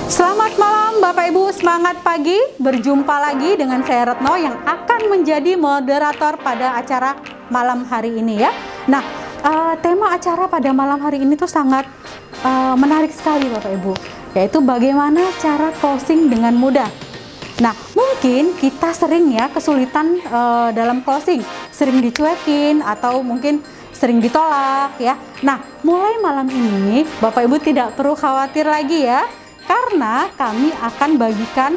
Selamat malam Bapak Ibu, semangat pagi. Berjumpa lagi dengan saya Retno yang akan menjadi moderator pada acara malam hari ini ya. Nah, tema acara pada malam hari ini tuh sangat menarik sekali Bapak Ibu, yaitu bagaimana cara closing dengan mudah. Nah, mungkin kita sering ya kesulitan dalam closing, sering dicuekin atau mungkin sering ditolak ya. Nah, mulai malam ini Bapak Ibu tidak perlu khawatir lagi ya, karena kami akan bagikan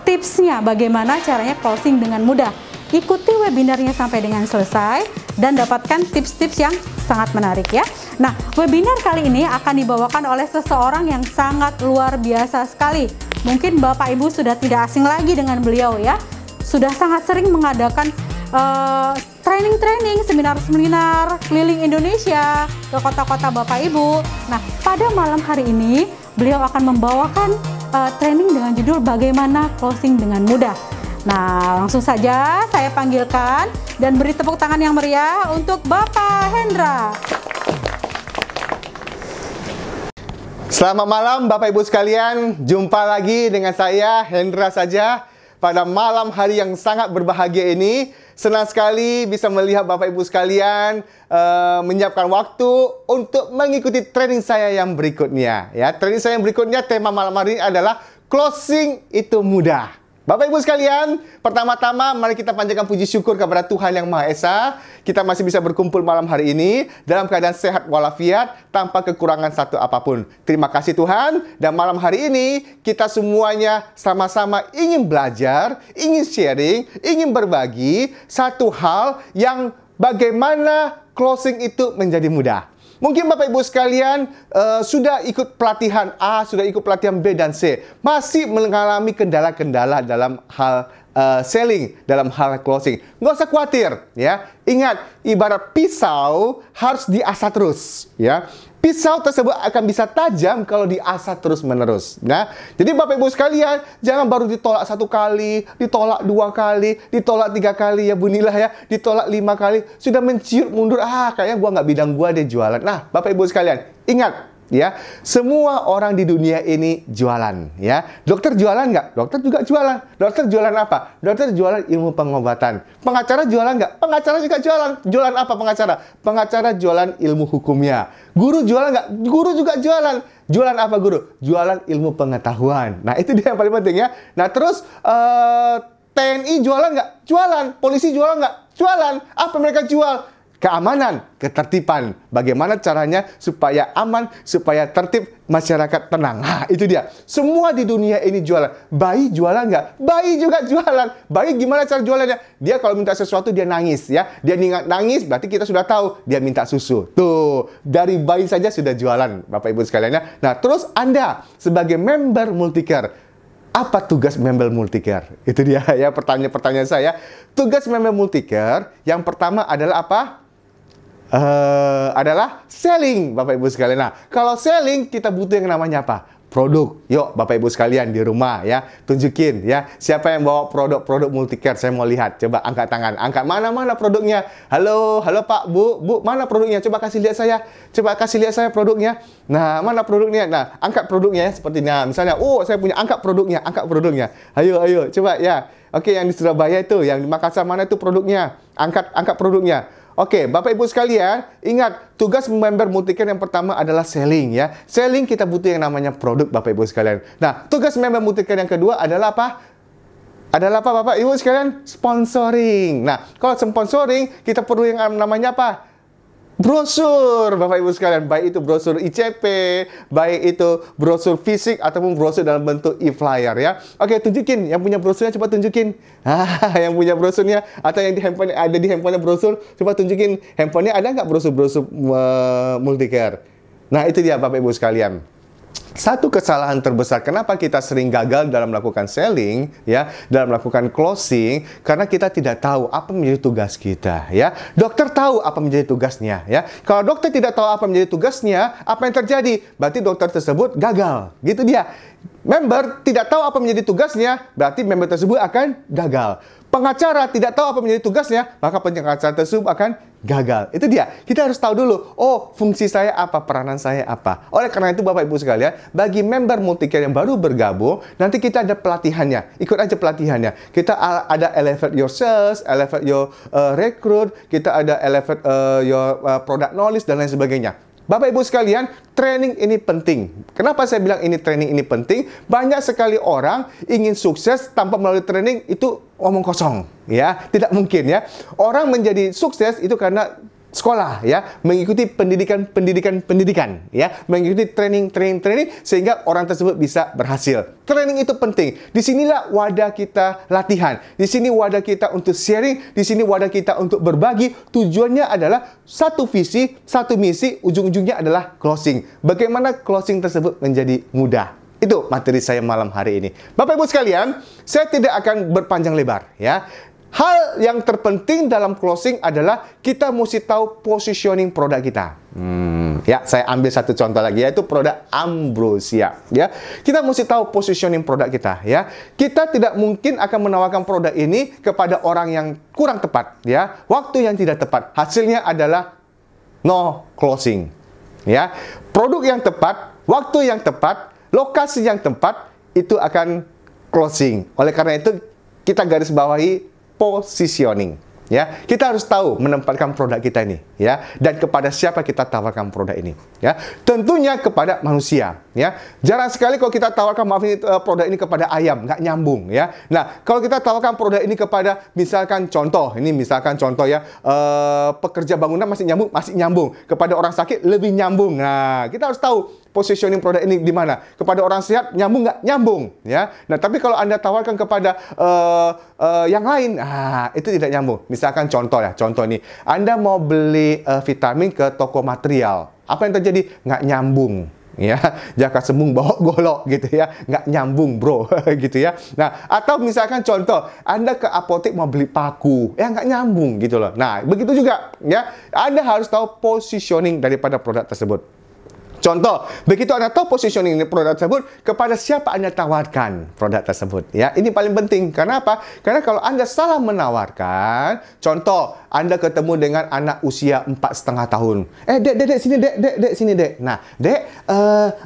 tipsnya bagaimana caranya closing dengan mudah. Ikuti webinarnya sampai dengan selesai dan dapatkan tips-tips yang sangat menarik ya. Nah, webinar kali ini akan dibawakan oleh seseorang yang sangat luar biasa sekali. Mungkin Bapak Ibu sudah tidak asing lagi dengan beliau ya. Sudah sangat sering mengadakan training-training, seminar-seminar keliling Indonesia ke kota-kota Bapak Ibu. Nah, pada malam hari ini beliau akan membawakan training dengan judul bagaimana closing dengan mudah. Nah, langsung saja saya panggilkan dan beri tepuk tangan yang meriah untuk Bapak Hendra. Selamat malam Bapak Ibu sekalian, jumpa lagi dengan saya Hendra saja pada malam hari yang sangat berbahagia ini. Senang sekali bisa melihat Bapak Ibu sekalian menyiapkan waktu untuk mengikuti training saya yang berikutnya ya. Training saya yang berikutnya, tema malam hari ini adalah closing itu mudah. Bapak Ibu sekalian, pertama-tama mari kita panjatkan puji syukur kepada Tuhan Yang Maha Esa. Kita masih bisa berkumpul malam hari ini dalam keadaan sehat walafiat tanpa kekurangan satu apapun. Terima kasih Tuhan. Dan malam hari ini kita semuanya sama-sama ingin belajar, ingin sharing, ingin berbagi satu hal yang bagaimana closing itu menjadi mudah. Mungkin Bapak Ibu sekalian sudah ikut pelatihan A, sudah ikut pelatihan B dan C. Masih mengalami kendala-kendala dalam hal selling, dalam hal closing. Nggak usah khawatir ya. Ingat, ibarat pisau harus diasah terus ya. Pisau tersebut akan bisa tajam kalau diasah terus-menerus. Nah, jadi Bapak Ibu sekalian, jangan baru ditolak satu kali, ditolak dua kali, ditolak tiga kali ya bunyilah ya, ditolak 5 kali, sudah menciut mundur, kayaknya gua nggak bidang gua deh jualan. Nah, Bapak Ibu sekalian, ingat ya, semua orang di dunia ini jualan ya. Dokter jualan nggak? Dokter juga jualan. Dokter jualan apa? Dokter jualan ilmu pengobatan. Pengacara jualan nggak? Pengacara juga jualan. Jualan apa pengacara? Pengacara jualan ilmu hukumnya. Guru jualan nggak? Guru juga jualan. Jualan apa guru? Jualan ilmu pengetahuan. Nah, itu dia yang paling penting ya. Nah, terus TNI jualan nggak? Jualan. Polisi jualan nggak? Jualan. Apa mereka jual? Keamanan, ketertiban. Bagaimana caranya supaya aman, supaya tertib, masyarakat tenang. Nah, itu dia. Semua di dunia ini jualan. Bayi jualan nggak? Bayi juga jualan. Bayi gimana cara jualannya? Dia kalau minta sesuatu, dia nangis ya. Dia nangis, berarti kita sudah tahu dia minta susu. Tuh, dari bayi saja sudah jualan, Bapak Ibu sekalian ya. Nah, terus Anda sebagai member Multicare, apa tugas member Multicare? Itu dia ya pertanyaan saya. Tugas member Multicare yang pertama adalah apa? Adalah selling, Bapak Ibu sekalian. Nah, kalau selling kita butuh yang namanya apa? Produk. Yuk, Bapak Ibu sekalian di rumah ya, tunjukin ya. Siapa yang bawa produk-produk Multicare? Saya mau lihat. Coba angkat tangan. Angkat mana produknya? Halo Pak, Bu, mana produknya? Coba kasih lihat saya. Coba kasih lihat saya produknya. Nah, mana produknya? Nah, angkat produknya ya seperti ini. Nah, misalnya, saya punya angkat produknya. Ayo, coba ya. Oke, yang di Surabaya itu, yang di Makassar mana itu produknya? Angkat produknya. Oke, Bapak Ibu sekalian, ingat, tugas member Multicare yang pertama adalah selling ya. Selling kita butuh yang namanya produk, Bapak Ibu sekalian. Nah, tugas member Multicare yang kedua adalah apa? Adalah apa, Bapak Ibu sekalian? Sponsoring. Nah, kalau sponsoring, kita perlu yang namanya apa? Brosur, Bapak Ibu sekalian. Baik itu brosur ICP, baik itu brosur fisik, ataupun brosur dalam bentuk e-flyer ya. Oke, tunjukin. Yang punya brosurnya, coba tunjukin. Yang punya brosurnya, atau yang di handphone, ada di handphonenya brosur, coba tunjukin. Handphonenya ada nggak brosur-brosur Multicare? Nah, itu dia Bapak Ibu sekalian. Satu kesalahan terbesar kenapa kita sering gagal dalam melakukan selling ya, dalam melakukan closing, karena kita tidak tahu apa menjadi tugas kita ya. Dokter tahu apa menjadi tugasnya ya. Kalau dokter tidak tahu apa menjadi tugasnya, apa yang terjadi? Berarti dokter tersebut gagal. Gitu dia. Member tidak tahu apa menjadi tugasnya, berarti member tersebut akan gagal. Pengacara tidak tahu apa menjadi tugasnya, maka pengacara tersebut akan gagal. Itu dia. Kita harus tahu dulu, oh fungsi saya apa, peranan saya apa. Oleh karena itu Bapak Ibu sekalian, bagi member Multicare yang baru bergabung, nanti kita ada pelatihannya. Ikut aja pelatihannya. Kita ada elevate your sales, elevate your recruit, kita ada elevate your product knowledge dan lain sebagainya. Bapak Ibu sekalian, training ini penting. Kenapa saya bilang ini training ini penting? Banyak sekali orang ingin sukses tanpa melalui training, itu omong kosong, ya. Tidak mungkin, ya. Orang menjadi sukses itu karena sekolah, ya, mengikuti pendidikan, ya, mengikuti training sehingga orang tersebut bisa berhasil. Training itu penting. Disinilah wadah kita latihan. Di sini wadah kita untuk sharing. Di sini wadah kita untuk berbagi. Tujuannya adalah satu visi, satu misi. Ujung-ujungnya adalah closing. Bagaimana closing tersebut menjadi mudah? Itu materi saya malam hari ini. Bapak Ibu sekalian, saya tidak akan berpanjang lebar, ya. Hal yang terpenting dalam closing adalah kita mesti tahu positioning produk kita. Ya, saya ambil satu contoh lagi, yaitu produk Ambrosia. Ya, kita mesti tahu positioning produk kita. Ya, kita tidak mungkin akan menawarkan produk ini kepada orang yang kurang tepat. Ya, waktu yang tidak tepat. Hasilnya adalah no closing. Ya, produk yang tepat, waktu yang tepat, lokasi yang tepat itu akan closing. Oleh karena itu kita garis bawahi positioning, ya. Kita harus tahu menempatkan produk kita ini, ya, dan kepada siapa kita tawarkan produk ini, ya. Tentunya kepada manusia, ya. Jarang sekali kalau kita tawarkan produk ini kepada ayam, nggak nyambung, ya. Nah, kalau kita tawarkan produk ini kepada misalkan contoh ya, pekerja bangunan masih nyambung, kepada orang sakit lebih nyambung. Nah, kita harus tahu positioning produk ini di mana. Kepada orang sehat nyambung nggak? Nyambung, ya. Nah, tapi kalau Anda tawarkan kepada yang lain, itu tidak nyambung. Misalkan contoh nih, Anda mau beli vitamin ke toko material. Apa yang terjadi? Nggak nyambung, ya. Jaka sembung bawa golok gitu, ya, nggak nyambung bro gitu, ya. Nah, atau misalkan contoh Anda ke apotek mau beli paku, ya nggak nyambung gitu loh. Nah, begitu juga, ya, Anda harus tahu positioning daripada produk tersebut. Contoh, begitu Anda tahu positioning produk tersebut, kepada siapa Anda tawarkan produk tersebut, ya. Ini paling penting. Karena apa? Karena kalau Anda salah menawarkan, contoh, Anda ketemu dengan anak usia 4,5 tahun. Dek, sini, dek. Nah, dek,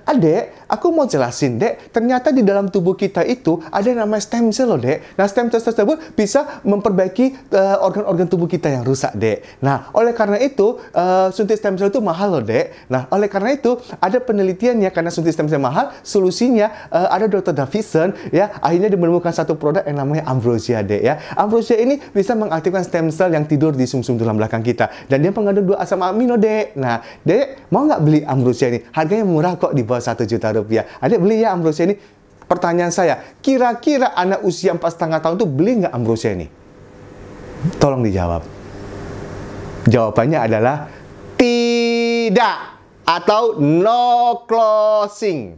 adek, aku mau jelasin, dek. Ternyata di dalam tubuh kita itu ada yang namanya stem cell loh, dek. Nah, stem cell tersebut bisa memperbaiki organ-organ tubuh kita yang rusak, dek. Nah, oleh karena itu, suntik stem cell itu mahal loh, dek. Nah, oleh karena itu, ada penelitiannya, karena suntik stem cell mahal, solusinya ada Dr. Davison, ya, akhirnya dia menemukan satu produk yang namanya Ambrosia, dek, ya. Ambrosia ini bisa mengaktifkan stem cell yang tidur di sumsum tulang belakang kita, dan dia mengandung 2 asam amino, dek. Nah, dek, mau nggak beli Ambrosia ini? Harganya murah kok, di bawah 1 juta rupiah. Adek beli ya Ambrosia ini. Pertanyaan saya, kira-kira anak usia 4,5 tahun itu beli nggak Ambrosia ini? Tolong dijawab. Jawabannya adalah tidak. Atau no closing.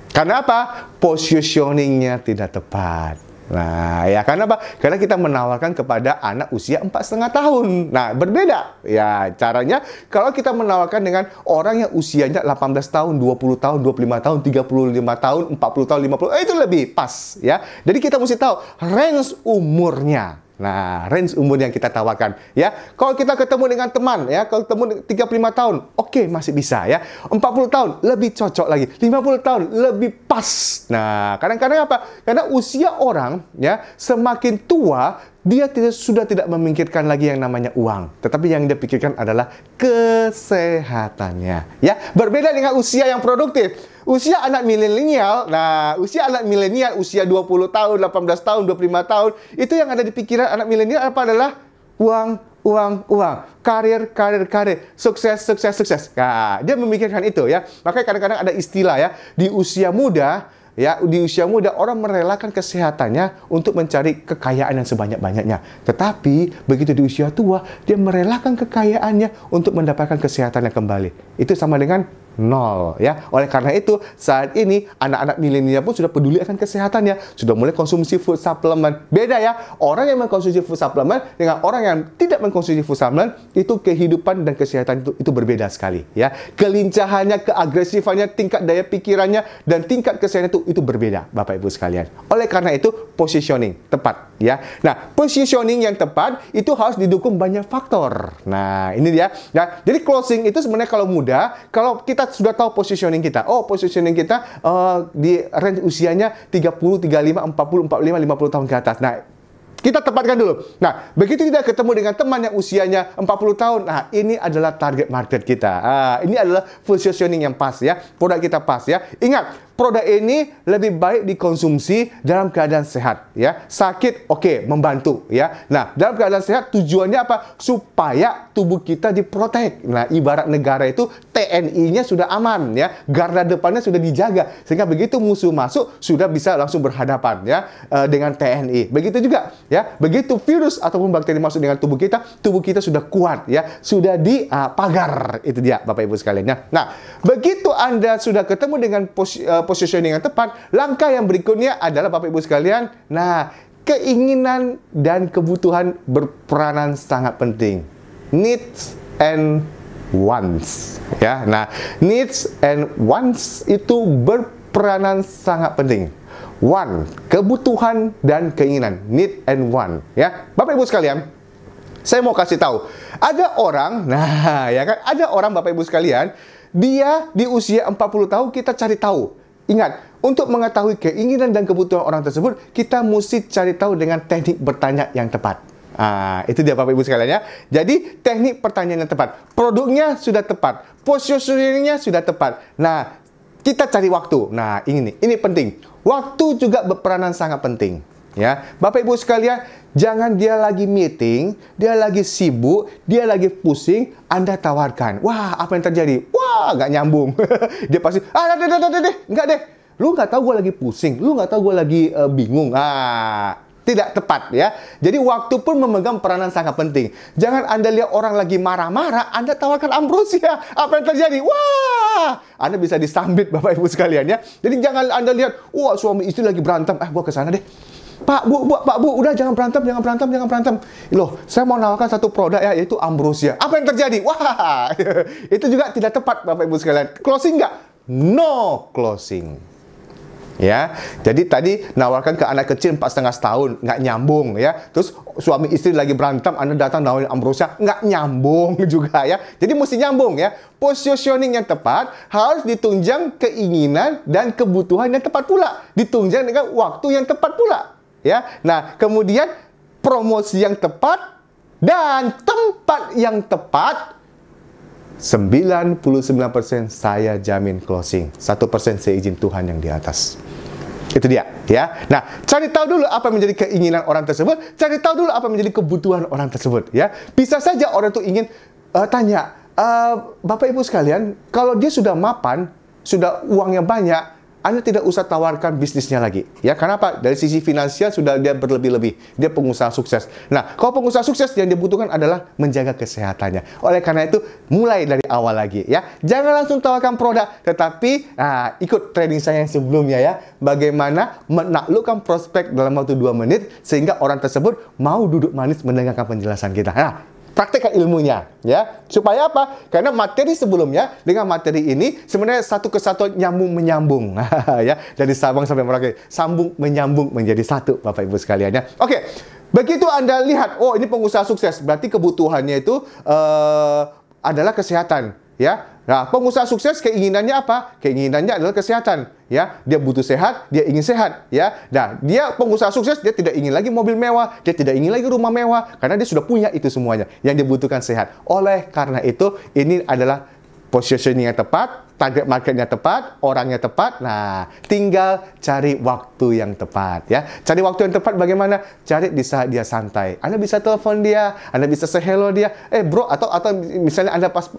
Karena apa? Positioningnya tidak tepat. Nah, ya, karena apa? Karena kita menawarkan kepada anak usia 4,5 tahun. Nah, berbeda. Ya, caranya kalau kita menawarkan dengan orang yang usianya 18 tahun, 20 tahun, 25 tahun, 35 tahun, 40 tahun, 50, itu lebih pas, ya. Jadi kita mesti tahu range umurnya. Nah, range umur yang kita tawarkan, ya. Kalau kita ketemu dengan teman, ya, kalau ketemu 35 tahun, oke, masih bisa, ya. 40 tahun lebih cocok lagi, 50 tahun lebih pas. Nah, kadang-kadang apa? Karena usia orang, ya, semakin tua, dia sudah tidak memikirkan lagi yang namanya uang, tetapi yang dia pikirkan adalah kesehatannya, ya. Berbeda dengan usia yang produktif. Usia anak milenial, usia 20 tahun, 18 tahun, 25 tahun, itu yang ada di pikiran anak milenial apa adalah uang, karir, sukses. Nah, dia memikirkan itu, ya. Makanya kadang-kadang ada istilah, ya, di usia muda, orang merelakan kesehatannya untuk mencari kekayaan yang sebanyak-banyaknya. Tetapi begitu di usia tua, dia merelakan kekayaannya untuk mendapatkan kesehatannya kembali. Itu sama dengan nol, ya. Oleh karena itu, saat ini anak-anak milenial pun sudah peduli akan kesehatannya, sudah mulai konsumsi food supplement. Beda, ya. Orang yang mengkonsumsi food supplement dengan orang yang tidak mengkonsumsi food supplement, itu kehidupan dan kesehatan itu berbeda sekali, ya. Kelincahannya, keagresifannya, tingkat daya pikirannya, dan tingkat kesehatan itu berbeda, Bapak Ibu sekalian. Oleh karena itu, positioning tepat. ya. Nah, positioning yang tepat itu harus didukung banyak faktor. Nah, ini dia. Ya, jadi closing itu sebenarnya kalau mudah, kalau kita sudah tahu positioning kita. Oh, positioning kita di range usianya 30, 35, 40, 45, 50 tahun ke atas. Nah, kita tepatkan dulu. Nah, begitu kita ketemu dengan teman yang usianya 40 tahun, nah ini adalah target market kita. Ini adalah positioning yang pas ya. Produk kita pas ya. Ingat, produk ini lebih baik dikonsumsi dalam keadaan sehat ya. Sakit oke, membantu ya. Nah, dalam keadaan sehat tujuannya apa? Supaya tubuh kita diprotek. Nah, ibarat negara itu TNI-nya sudah aman ya. Garda depannya sudah dijaga sehingga begitu musuh masuk sudah bisa langsung berhadapan ya dengan TNI. Begitu juga ya. Begitu virus ataupun bakteri masuk dengan tubuh kita sudah kuat ya. Sudah dipagar. Itu dia Bapak Ibu sekalian ya. Nah, begitu Anda sudah ketemu dengan positioning yang tepat, langkah yang berikutnya adalah Bapak Ibu sekalian, nah, keinginan dan kebutuhan berperanan sangat penting. Needs and wants. Ya, nah, needs and wants itu berperanan sangat penting. Want, kebutuhan dan keinginan. Need and want. Ya, Bapak Ibu sekalian, saya mau kasih tahu, ada orang, nah, ya kan, ada orang Bapak Ibu sekalian, dia di usia 40 tahun kita cari tahu. Ingat, untuk mengetahui keinginan dan kebutuhan orang tersebut, kita mesti cari tahu dengan teknik bertanya yang tepat. Itu dia Bapak Ibu sekalian ya. Jadi, teknik pertanyaan yang tepat. Produknya sudah tepat. Positioningnya sudah tepat. Nah, kita cari waktu. Nah, ini penting. Waktu juga berperanan sangat penting. Ya, Bapak Ibu sekalian, jangan dia lagi meeting, dia lagi sibuk, dia lagi pusing, Anda tawarkan. Wah, apa yang terjadi? Wah, nggak nyambung. Dia pasti, enggak deh. Lu nggak tahu gue lagi pusing, lu nggak tahu gue lagi bingung. Tidak tepat ya. Jadi waktu pun memegang peranan sangat penting. Jangan Anda lihat orang lagi marah-marah, Anda tawarkan ambrosia. Apa yang terjadi? Wah, Anda bisa disambit Bapak Ibu sekalian ya. Jadi jangan Anda lihat, wah suami istri lagi berantem, gua ke sana deh. Pak Bu, udah jangan berantem. Loh, saya mau nawarkan satu produk ya, yaitu ambrosia. Apa yang terjadi? Wah, itu juga tidak tepat Bapak Ibu sekalian. Closing nggak? No closing. Ya, jadi tadi nawarkan ke anak kecil 4,5 tahun, nggak nyambung ya. Terus suami istri lagi berantem, Anda datang nawarin ambrosia, nggak nyambung juga ya. Jadi mesti nyambung ya. Positioning yang tepat harus ditunjang keinginan dan kebutuhan yang tepat pula. Ditunjang dengan waktu yang tepat pula. Ya, nah kemudian promosi yang tepat dan tempat yang tepat. 99% saya jamin closing. 1% seizin Tuhan yang di atas. Itu dia, ya. Nah, cari tahu dulu apa menjadi keinginan orang tersebut, cari tahu dulu apa menjadi kebutuhan orang tersebut, ya. Bisa saja orang itu ingin tanya, Bapak Ibu sekalian, kalau dia sudah mapan, sudah uangnya banyak, Anda tidak usah tawarkan bisnisnya lagi. Ya, karena apa? Dari sisi finansial sudah dia berlebih-lebih. Dia pengusaha sukses. Nah, kalau pengusaha sukses yang dibutuhkan adalah menjaga kesehatannya. Oleh karena itu, mulai dari awal lagi ya. Jangan langsung tawarkan produk, tetapi ikut training saya yang sebelumnya ya. Bagaimana menaklukkan prospek dalam waktu 2 menit sehingga orang tersebut mau duduk manis mendengarkan penjelasan kita. Nah, praktekkan ilmunya, ya. Supaya apa? Karena materi sebelumnya dengan materi ini sebenarnya satu kesatuan nyambung-menyambung. Ya, dari Sabang sampai Merauke. Sambung menyambung menjadi satu, Bapak Ibu sekalian ya. Oke. Begitu Anda lihat, oh ini pengusaha sukses, berarti kebutuhannya itu adalah kesehatan, ya. Nah, pengusaha sukses keinginannya apa? Keinginannya adalah kesehatan, ya. Dia butuh sehat, dia ingin sehat, ya. Nah, dia pengusaha sukses, dia tidak ingin lagi mobil mewah, dia tidak ingin lagi rumah mewah, karena dia sudah punya itu semuanya. Yang dibutuhkan sehat. Oleh karena itu, ini adalah positioning yang tepat, target marketnya tepat, orangnya tepat. Nah, tinggal cari waktu yang tepat ya. Cari waktu yang tepat bagaimana? Cari di saat dia santai. Anda bisa telepon dia, Anda bisa say hello dia. Bro, atau misalnya Anda pas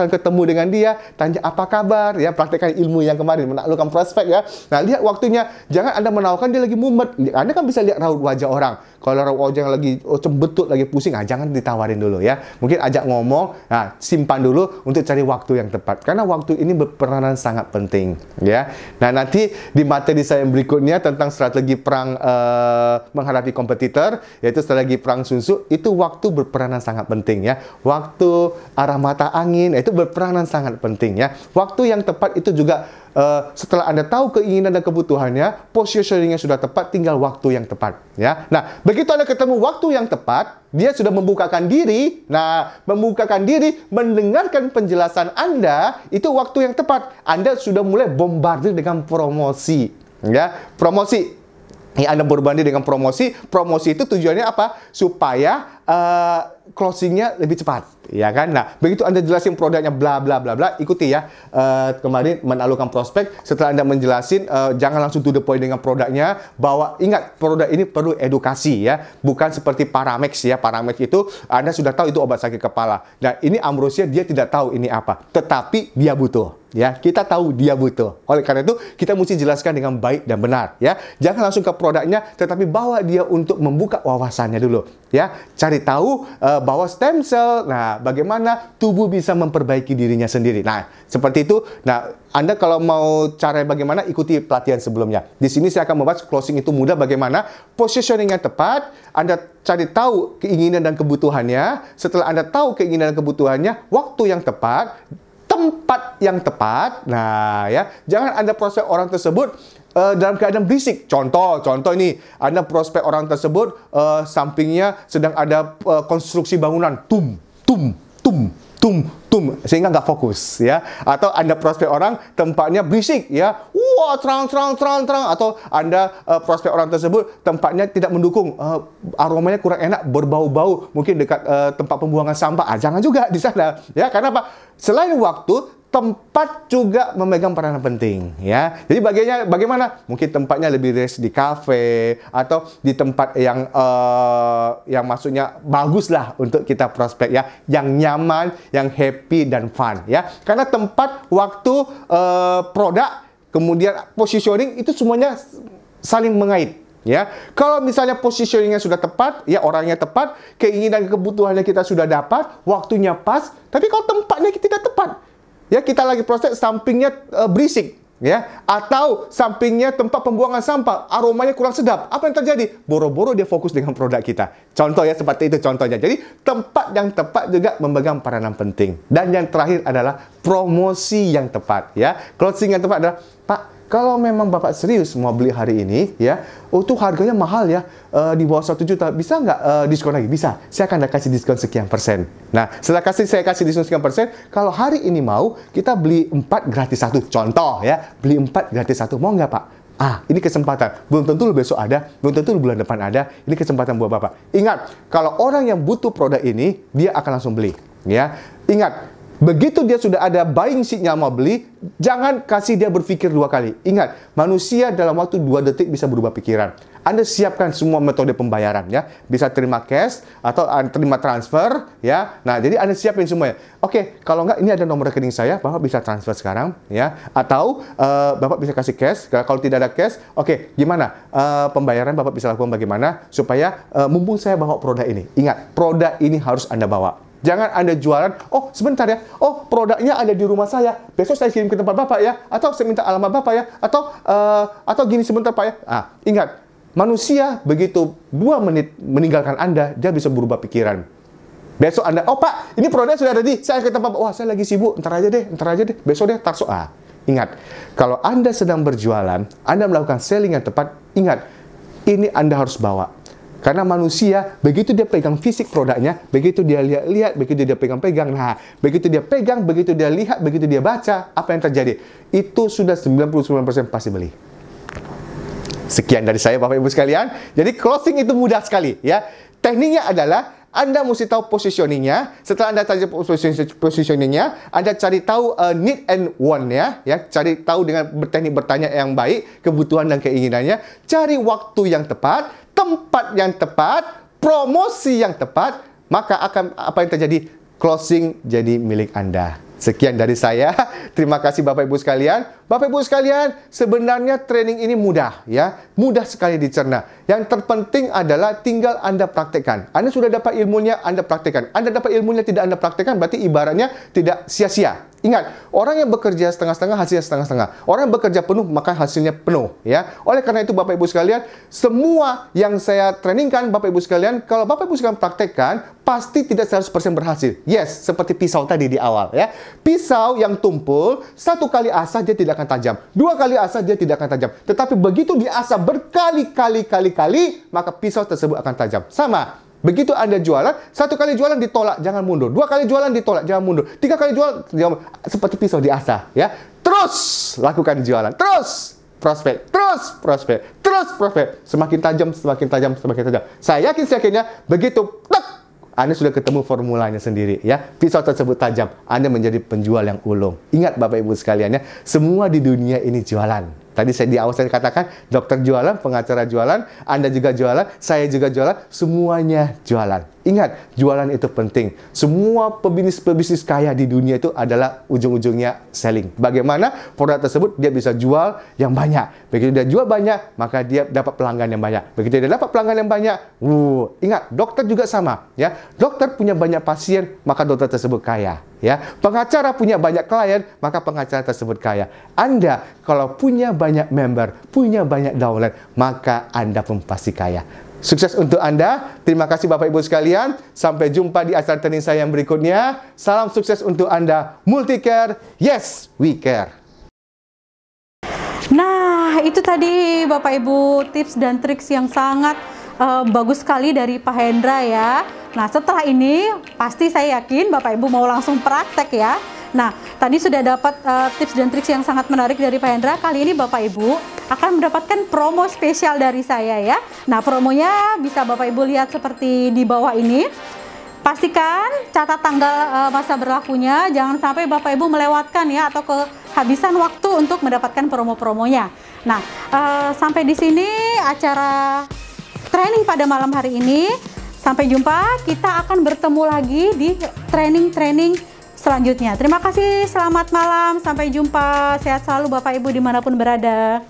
ketemu dengan dia, tanya apa kabar ya, praktekkan ilmu yang kemarin menaklukkan prospek ya. Nah, lihat waktunya. Jangan Anda menawarkan dia lagi mumet. Anda kan bisa lihat raut wajah orang. Kalau raut wajah yang lagi cembetut, lagi pusing, jangan ditawarin dulu ya. Mungkin ajak ngomong, simpan dulu untuk cari waktu yang tepat. Karena waktu ini berperanan sangat penting ya. Nah, nanti di materi saya yang berikutnya tentang strategi perang menghadapi kompetitor, yaitu strategi perang Sun Tzu, itu waktu berperanan sangat penting ya. Waktu arah mata angin itu berperanan sangat penting ya. Waktu yang tepat itu juga setelah Anda tahu keinginan dan kebutuhannya, positioningnya sudah tepat, tinggal waktu yang tepat. Ya, nah begitu Anda ketemu waktu yang tepat, dia sudah membukakan diri. Nah, membukakan diri, mendengarkan penjelasan Anda, itu waktu yang tepat. Anda sudah mulai bombardir dengan promosi. Ya, promosi. Ya, Anda berbanding dengan promosi. Promosi itu tujuannya apa? Supaya closingnya lebih cepat, ya kan? Nah, begitu Anda jelasin produknya bla bla bla bla, ikuti ya. Kemarin menaklukkan prospek, setelah Anda menjelasin, jangan langsung to the point dengan produknya, bahwa ingat produk ini perlu edukasi ya, bukan seperti Paramex ya. Paramex itu Anda sudah tahu itu obat sakit kepala. Nah, ini Ambrosia dia tidak tahu ini apa, tetapi dia butuh. Ya, kita tahu dia butuh. Oleh karena itu, kita mesti jelaskan dengan baik dan benar. Ya, jangan langsung ke produknya, tetapi bawa dia untuk membuka wawasannya dulu. Ya, cari tahu bahwa stem cell, nah bagaimana tubuh bisa memperbaiki dirinya sendiri. Nah, seperti itu. Nah, Anda kalau mau cara bagaimana, ikuti pelatihan sebelumnya. Di sini saya akan membahas closing itu mudah bagaimana, positioning yang tepat, Anda cari tahu keinginan dan kebutuhannya. Setelah Anda tahu keinginan dan kebutuhannya, waktu yang tepat, tempat yang tepat. Nah, ya, jangan Anda prospek orang tersebut dalam keadaan berisik. Contoh ini, Anda prospek orang tersebut, sampingnya sedang ada konstruksi bangunan, tum, sehingga nggak fokus, ya. Atau Anda prospek orang, tempatnya berisik, ya. Wah, terang. Atau Anda prospek orang tersebut, tempatnya tidak mendukung, aromanya kurang enak, berbau-bau, mungkin dekat tempat pembuangan sampah. Jangan juga di sana, ya. Karena apa? Selain waktu, tempat juga memegang peranan penting, ya. Jadi bagaimana? Mungkin tempatnya lebih rest di kafe atau di tempat yang maksudnya bagus lah untuk kita prospek, ya, yang nyaman, yang happy dan fun, ya. Karena tempat, waktu, produk, kemudian positioning itu semuanya saling mengait. Ya, kalau misalnya positioningnya sudah tepat, ya orangnya tepat, keinginan kebutuhannya kita sudah dapat, waktunya pas, tapi kalau tempatnya tidak tepat, ya kita lagi proses sampingnya berisik, ya, atau sampingnya tempat pembuangan sampah, aromanya kurang sedap, apa yang terjadi? Boro-boro dia fokus dengan produk kita. Contoh ya, seperti itu contohnya. Jadi tempat yang tepat juga memegang peranan penting. Dan yang terakhir adalah promosi yang tepat, ya. Closing yang tepat adalah, Pak, kalau memang Bapak serius mau beli hari ini, ya, itu harganya mahal ya, di bawah 1 juta, bisa nggak diskon lagi? Bisa, saya akan kasih diskon sekian persen. Nah, setelah saya kasih diskon sekian persen, kalau hari ini mau, kita beli 4 gratis 1. Contoh ya, beli 4 gratis 1, mau nggak Pak? Ini kesempatan. Belum tentu besok ada, belum tentu bulan depan ada. Ini kesempatan buat Bapak. Ingat, kalau orang yang butuh produk ini, dia akan langsung beli. Ya, ingat. Begitu dia sudah ada buying signal mau beli, jangan kasih dia berpikir 2 kali. Ingat, manusia dalam waktu 2 detik bisa berubah pikiran. Anda siapkan semua metode pembayaran, ya. Bisa terima cash atau terima transfer, ya. Nah, jadi Anda siapin semuanya. Oke, kalau enggak, ini ada nomor rekening saya, Bapak bisa transfer sekarang, ya. Atau Bapak bisa kasih cash. Kalau tidak ada cash, oke, gimana? Pembayaran Bapak bisa lakukan bagaimana supaya mumpung saya bawa produk ini. Ingat, produk ini harus Anda bawa. Jangan Anda jualan, oh sebentar ya, oh produknya ada di rumah saya, besok saya kirim ke tempat Bapak ya, atau saya minta alamat Bapak ya, atau gini sebentar Pak ya. Ingat, manusia begitu 2 menit meninggalkan Anda, dia bisa berubah pikiran. Besok Anda, oh Pak, ini produknya sudah ada saya ke tempat Bapak, wah saya lagi sibuk, ntar aja deh, besok deh, tarso. Ingat, kalau Anda sedang berjualan, Anda melakukan selling yang tepat, ingat, ini Anda harus bawa. Karena manusia, begitu dia pegang fisik produknya, begitu dia lihat-lihat, begitu dia pegang-pegang, nah, begitu dia pegang, begitu dia lihat, begitu dia baca, apa yang terjadi? Itu sudah 99% pasti beli. Sekian dari saya, Bapak Ibu sekalian. Jadi closing itu mudah sekali, ya. Tekniknya adalah Anda mesti tahu positioningnya. Setelah Anda tahu positioningnya, Anda cari tahu need and want-nya, ya. Cari tahu dengan teknik bertanya yang baik, kebutuhan dan keinginannya. Cari waktu yang tepat, tempat yang tepat, promosi yang tepat, maka akan apa yang terjadi? Closing jadi milik Anda. Sekian dari saya. Terima kasih Bapak Ibu sekalian. Bapak Ibu sekalian, sebenarnya training ini mudah, ya. Mudah sekali dicerna. Yang terpenting adalah tinggal Anda praktekkan. Anda sudah dapat ilmunya, Anda praktekkan. Anda dapat ilmunya, tidak Anda praktekkan, berarti ibaratnya tidak sia-sia. Ingat, orang yang bekerja setengah-setengah, hasilnya setengah-setengah. Orang yang bekerja penuh, maka hasilnya penuh, ya. Oleh karena itu, Bapak Ibu sekalian, semua yang saya trainingkan, Bapak Ibu sekalian, kalau Bapak Ibu sekalian praktekkan, pasti tidak 100% berhasil. Yes, seperti pisau tadi di awal, ya. Pisau yang tumpul, 1 kali asah dia tidak akan tajam. 2 kali asah dia tidak akan tajam. Tetapi begitu diasah berkali-kali, maka pisau tersebut akan tajam. Sama. Begitu Anda jualan, 1 kali jualan ditolak, jangan mundur. 2 kali jualan ditolak, jangan mundur. 3 kali jualan, jangan mundur. Seperti pisau diasah, ya. Terus lakukan jualan. Terus prospek, terus prospek, terus prospek. Semakin tajam, semakin tajam, semakin tajam. Saya yakinnya begitu Anda sudah ketemu formulanya sendiri, ya. Pisau tersebut tajam, Anda menjadi penjual yang ulung. Ingat Bapak Ibu sekalian, ya, semua di dunia ini jualan. Tadi di awal saya katakan, dokter jualan, pengacara jualan, Anda juga jualan, saya juga jualan, semuanya jualan. Ingat, jualan itu penting. Semua pebisnis kaya di dunia itu adalah ujung-ujungnya selling. Bagaimana produk tersebut dia bisa jual yang banyak. Begitu dia jual banyak, maka dia dapat pelanggan yang banyak. Begitu dia dapat pelanggan yang banyak, ingat, dokter juga sama, ya. Dokter punya banyak pasien, maka dokter tersebut kaya. Ya, pengacara punya banyak klien, maka pengacara tersebut kaya. Anda kalau punya banyak member, punya banyak downline, maka Anda pun pasti kaya. Sukses untuk Anda. Terima kasih Bapak Ibu sekalian. Sampai jumpa di acara training saya yang berikutnya. Salam sukses untuk Anda. Multicare, yes, we care. Nah, itu tadi Bapak Ibu tips dan triks yang sangat bagus sekali dari Pak Hendra, ya. Nah, setelah ini pasti saya yakin Bapak Ibu mau langsung praktek, ya. Nah, tadi sudah dapat tips dan trik yang sangat menarik dari Pak Hendra. Kali ini Bapak Ibu akan mendapatkan promo spesial dari saya, ya. Nah, promonya bisa Bapak Ibu lihat seperti di bawah ini. Pastikan catat tanggal masa berlakunya, jangan sampai Bapak Ibu melewatkan, ya, atau kehabisan waktu untuk mendapatkan promo-promonya. Nah, sampai di sini acara training pada malam hari ini. Sampai jumpa, kita akan bertemu lagi di training-training selanjutnya. Terima kasih, selamat malam, sampai jumpa, sehat selalu Bapak Ibu dimanapun berada.